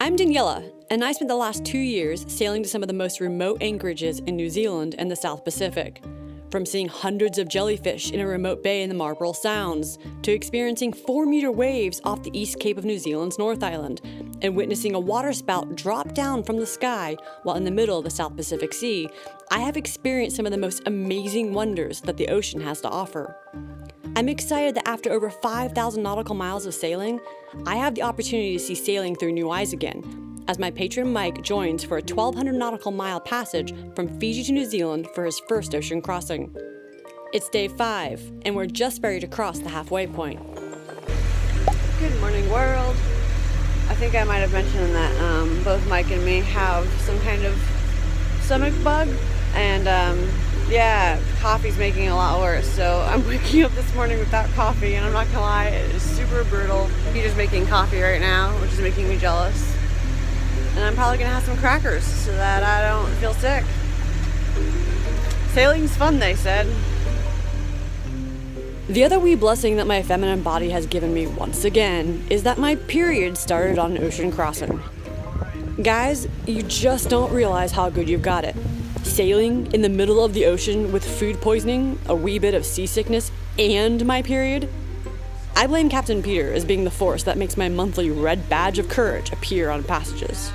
I'm Daniella, and I spent the last 2 years sailing to some of the most remote anchorages in New Zealand and the South Pacific. From seeing hundreds of jellyfish in a remote bay in the Marlborough Sounds, to experiencing 4-meter waves off the East Cape of New Zealand's North Island, and witnessing a waterspout drop down from the sky while in the middle of the South Pacific Sea, I have experienced some of the most amazing wonders that the ocean has to offer. I'm excited that after over 5,000 nautical miles of sailing, I have the opportunity to see sailing through new eyes again, as my patron Mike joins for a 1,200 nautical mile passage from Fiji to New Zealand for his first ocean crossing. It's day 5, and we're just ready to cross the halfway point. Good morning, world. I think I might have mentioned that both Mike and me have some kind of stomach bug, and yeah, coffee's making it a lot worse. So I'm waking up this morning without coffee, and I'm not gonna lie, it is super brutal. Peter's making coffee right now, which is making me jealous. And I'm probably gonna have some crackers so that I don't feel sick. Sailing's fun, they said. The other wee blessing that my feminine body has given me once again is that my period started on an ocean crossing. Guys, you just don't realize how good you've got it. Sailing in the middle of the ocean with food poisoning, a wee bit of seasickness, and my period? I blame Captain Peter as being the force that makes my monthly red badge of courage appear on passages.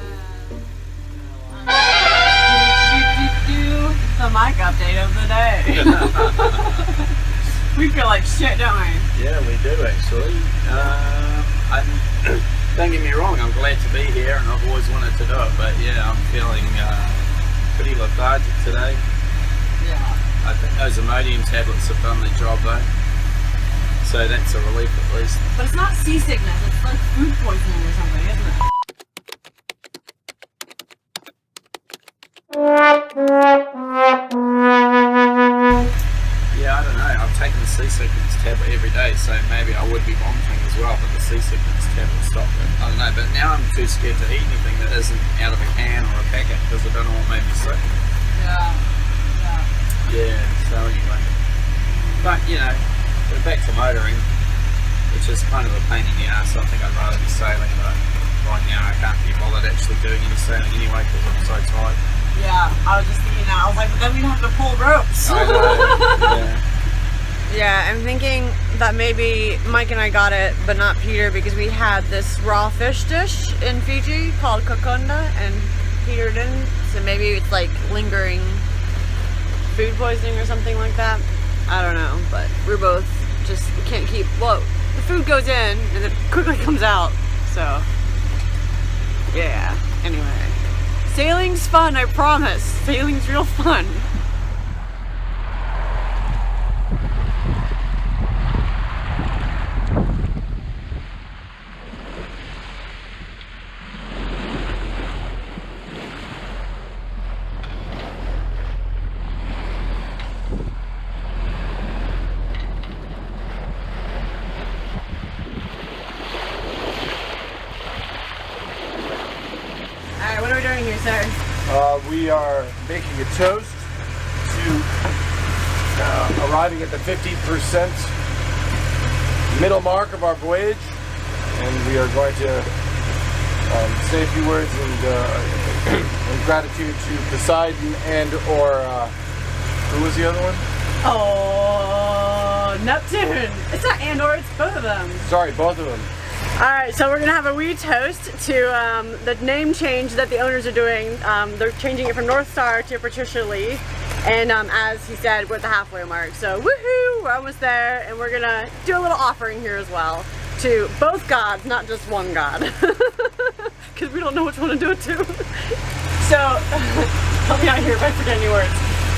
The mic update of the day. We feel like shit, don't we? Yeah, we do actually. Don't get me wrong, I'm glad to be here and I've always wanted to do it, but yeah, I'm feeling pretty lethargic today. Yeah. I think those Imodium tablets have done their job though, so that's a relief at least. But it's not seasickness, it's like food poisoning or something, isn't it? Yeah, I don't know. I've taken the seasickness tablet every day, so maybe I would be vomiting as well, but the seasickness tablet stopped it. I don't know, but now I'm too scared to eat anything that isn't out of a can or a packet because I don't know what made me sick. Yeah, so anyway. But, you know, we're back to motoring, which is kind of a pain in the ass. I think I'd rather be sailing, but right now I can't be bothered actually doing any sailing anyway because I'm so tired. Yeah, I was just thinking that. I was like, but then we'd have to pull ropes. I know, yeah. Yeah, I'm thinking that maybe Mike and I got it, but not Peter, because we had this raw fish dish in Fiji called kokonda, and Peter didn't. So maybe it's like lingering food poisoning or something like that. I don't know, but we're both just, we can't keep, well, the food goes in and it quickly comes out. So, yeah, anyway. Sailing's fun, I promise. Sailing's real fun. Alright, what are we doing here, sir? We are making a toast to arriving at the 50% middle mark of our voyage, and we are going to say a few words in gratitude to Poseidon and or who was the other one? Oh, Neptune! It's not and or, it's both of them. Sorry, both of them. Alright, so we're gonna have a wee toast to the name change that the owners are doing. They're changing it from North Star to Patricia Lee. And as he said, we're at the halfway mark. So woohoo, we're almost there, and we're gonna do a little offering here as well to both gods, not just one god. Because we don't know which one to do it to. So, help me out here if I forget any words.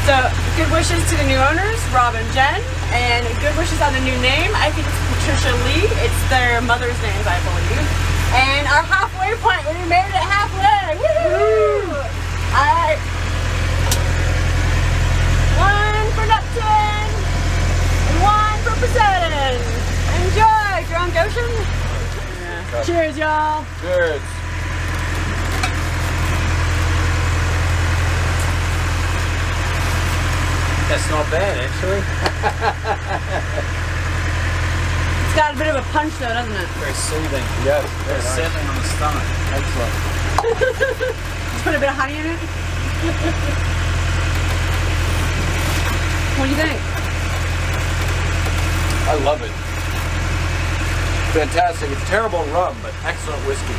So, good wishes to the new owners, Rob and Jen, and good wishes on the new name. I think it's Patricia Lee. It's their mother's names, I believe. And our halfway point, we made it halfway! Woohoo! Alright. One for Neptune, and one for Poseidon. Enjoy, drunk ocean. Yeah. Cheers, y'all. Cheers. That's not bad, actually. It's got a bit of a punch though, doesn't it? Very soothing. Yes, very Very nice. settling on the stomach. Excellent. Just put a bit of honey in it. What do you think? I love it. Fantastic. It's terrible rum, but excellent whiskey.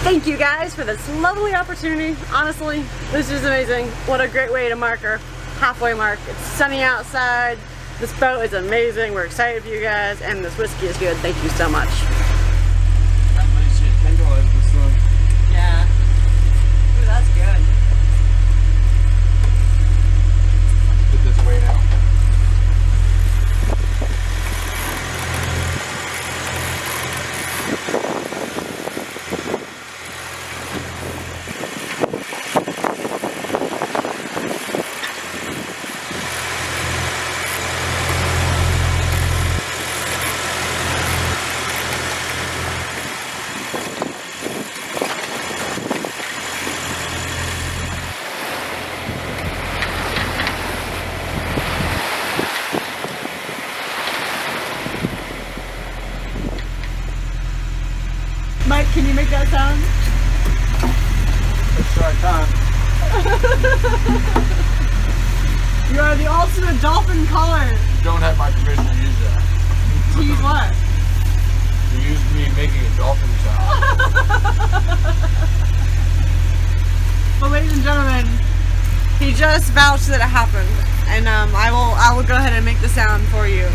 Thank you guys for this lovely opportunity. Honestly, this is amazing. What a great way to mark our halfway mark. It's sunny outside. This boat is amazing. We're excited for you guys, and this whiskey is good. Thank you so much. Yeah. Ooh, that's good. Put this way now. Mike, can you make that sound? I'm sure I can. You are the ultimate dolphin caller. You don't have my permission to use that. To use what? You used me making a dolphin sound. Well, ladies and gentlemen, he just vouched that it happened, and I will go ahead and make the sound for you.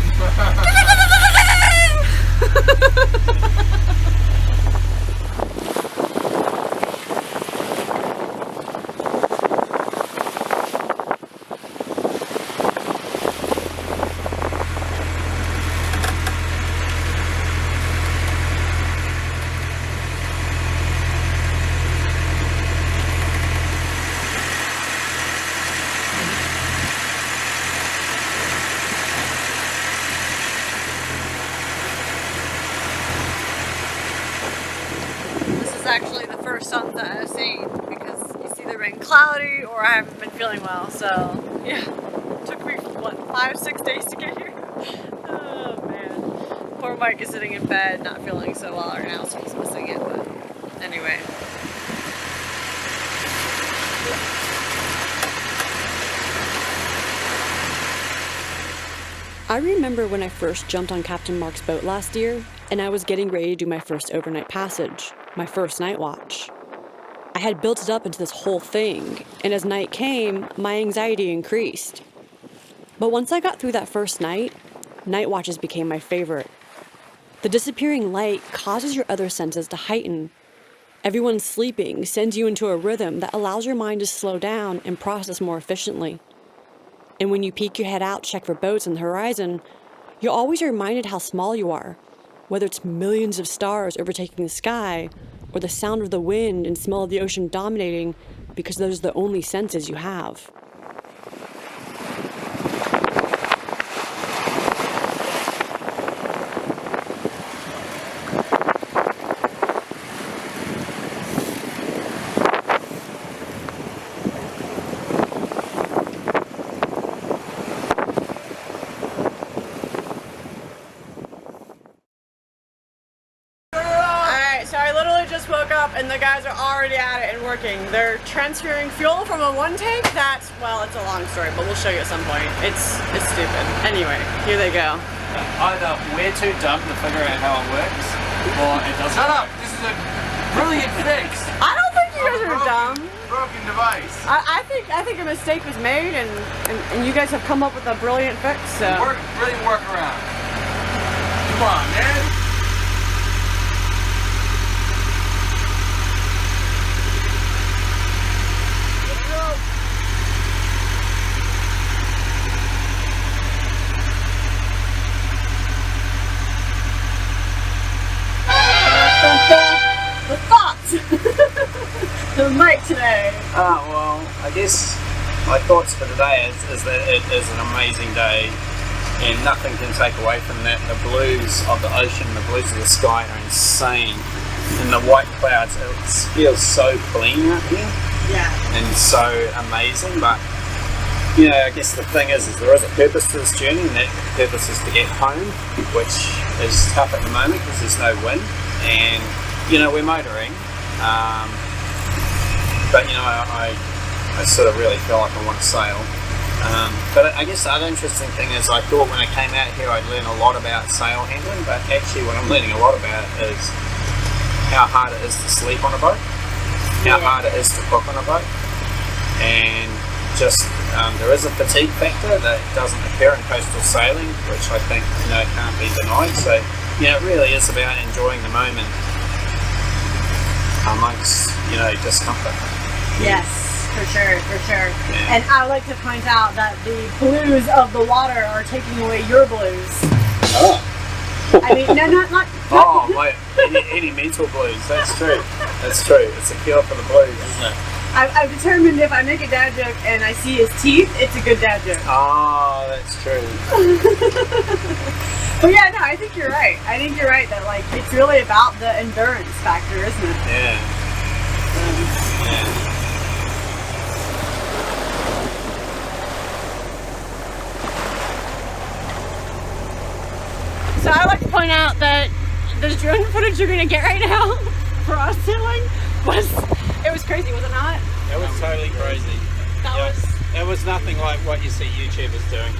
Actually the first sunset I've seen, because it's either been cloudy or I haven't been feeling well, so yeah, it took me what, 5-6 days to get here. Oh man, poor Mike is sitting in bed not feeling so well right now, so he's missing it, but anyway. I remember when I first jumped on Captain Mark's boat last year, and I was getting ready to do my first overnight passage, my first night watch. I had built it up into this whole thing, and as night came, my anxiety increased. But once I got through that first night, night watches became my favorite. The disappearing light causes your other senses to heighten. Everyone sleeping sends you into a rhythm that allows your mind to slow down and process more efficiently. And when you peek your head out to check for boats on the horizon, you're always reminded how small you are, whether it's millions of stars overtaking the sky, or the sound of the wind and smell of the ocean dominating, because those are the only senses you have. So I literally just woke up and the guys are already at it and working. They're transferring fuel from a one tank that's, well, it's a long story, but we'll show you at some point. It's stupid. Anyway, here they go. Either we're too dumb to figure out how it works, or it doesn't. Shut up! This is a brilliant fix. I don't think you guys are dumb. Broken device. I think a mistake was made and you guys have come up with a brilliant fix, so. Brilliant workaround. Come on, man. The thoughts! The mic today. Well, I guess my thoughts for today is that it is an amazing day and nothing can take away from that. The blues of the ocean, the blues of the sky are insane. And the white clouds, it feels so clean out here. Yeah. And so amazing, but you know, I guess the thing is there is a purpose to this journey, and that purpose is to get home, which is tough at the moment because there's no wind. And you know, we're motoring, But you know, I sort of really feel like I want to sail. But I guess the other interesting thing is I thought when I came out here I'd learn a lot about sail handling, but actually what I'm learning a lot about is how hard it is to sleep on a boat, how hard it is to cook on a boat, and just there is a fatigue factor that doesn't occur in coastal sailing, which I think, you know, can't be denied. So, you know, it really is about enjoying the moment amongst, you know, discomfort. Yes, for sure, for sure. Yeah. And I like to point out that the blues of the water are taking away your blues. Oh. I mean, no, not Oh, my, any mental blues, that's true. That's true. It's a cure for the blues, isn't it? I've determined if I make a dad joke and I see his teeth, it's a good dad joke. Oh, that's true. But yeah, no, I think you're right. I think you're right that, like, it's really about the endurance factor, isn't it? Yeah. Yeah. So I like to point out that the drone footage you're gonna get right now for us sailing was crazy, was it not? That was totally crazy. That was nothing like what you see YouTubers doing.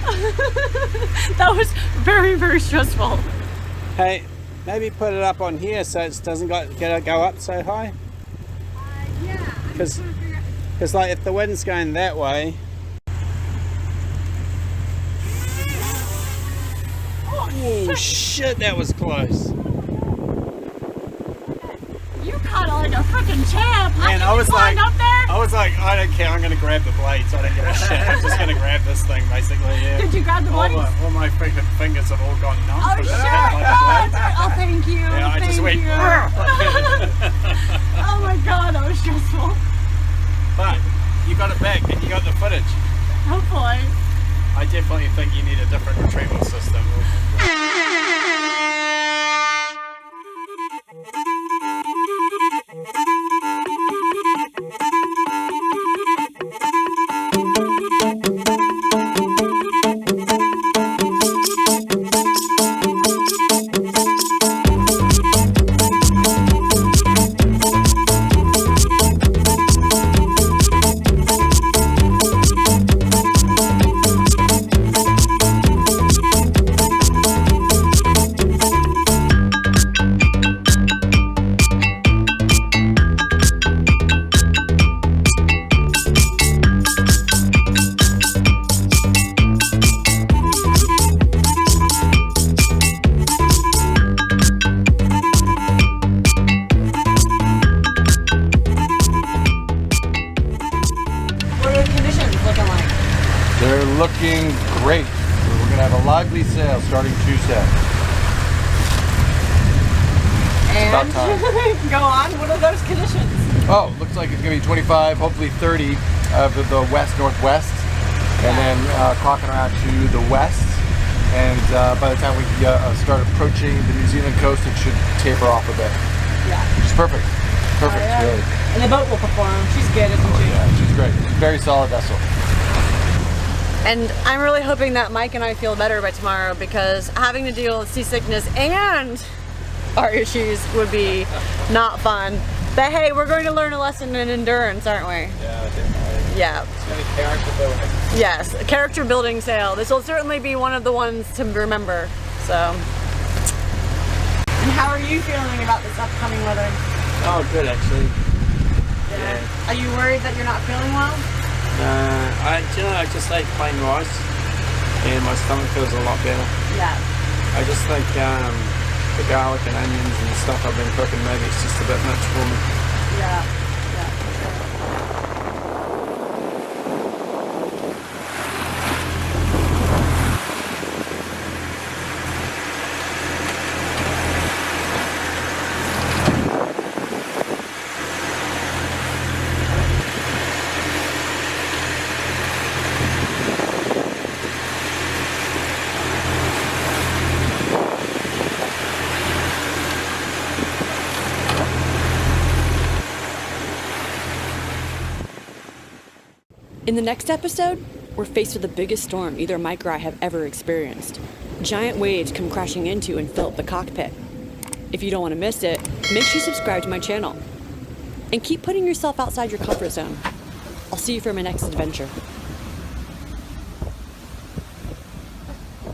That was very, very stressful. Hey, maybe put it up on here so it doesn't go up so high. Yeah. Because like if the wind's going that way. Oh shit, that was close. You caught like a freaking champ. Man, I was like, up there? I don't care, I'm gonna grab the blades, I don't give a shit. I'm just gonna grab this thing basically, yeah. Did you grab the blades? All my freaking fingers have all gone numb. Oh, shit. Oh, thank you. Yeah, I just Thank went. you. Oh my god, that was stressful. But you got it back and you got the footage. Hopefully. I definitely think you need a different retrieval system. They're looking great. We're going to have a lively sail starting Tuesday. And about time. go on. What are those conditions? Oh, looks like it's going to be 25, hopefully 30 of the west-northwest, and then clocking around to the west. And by the time we start approaching the New Zealand coast, it should taper off a bit. Yeah. Which is perfect. Perfect, really. And the boat will perform. She's good, isn't she? Yeah, she's great. Very solid vessel. And I'm really hoping that Mike and I feel better by tomorrow, because having to deal with seasickness and our issues would be not fun. But hey, we're going to learn a lesson in endurance, aren't we? Yeah, definitely. Yeah. It's going to be character building. Yes, a character building sail. This will certainly be one of the ones to remember. So. And how are you feeling about this upcoming weather? Oh, good actually. Yeah. Are you worried that you're not feeling well? I just ate plain rice and my stomach feels a lot better. Yeah. I just think the garlic and onions and stuff I've been cooking, maybe it's just a bit much for me. Yeah. Yeah, for sure. In the next episode, we're faced with the biggest storm either Mike or I have ever experienced. Giant waves come crashing into and fill up the cockpit. If you don't want to miss it, make sure you subscribe to my channel. and keep putting yourself outside your comfort zone. I'll see you for my next adventure.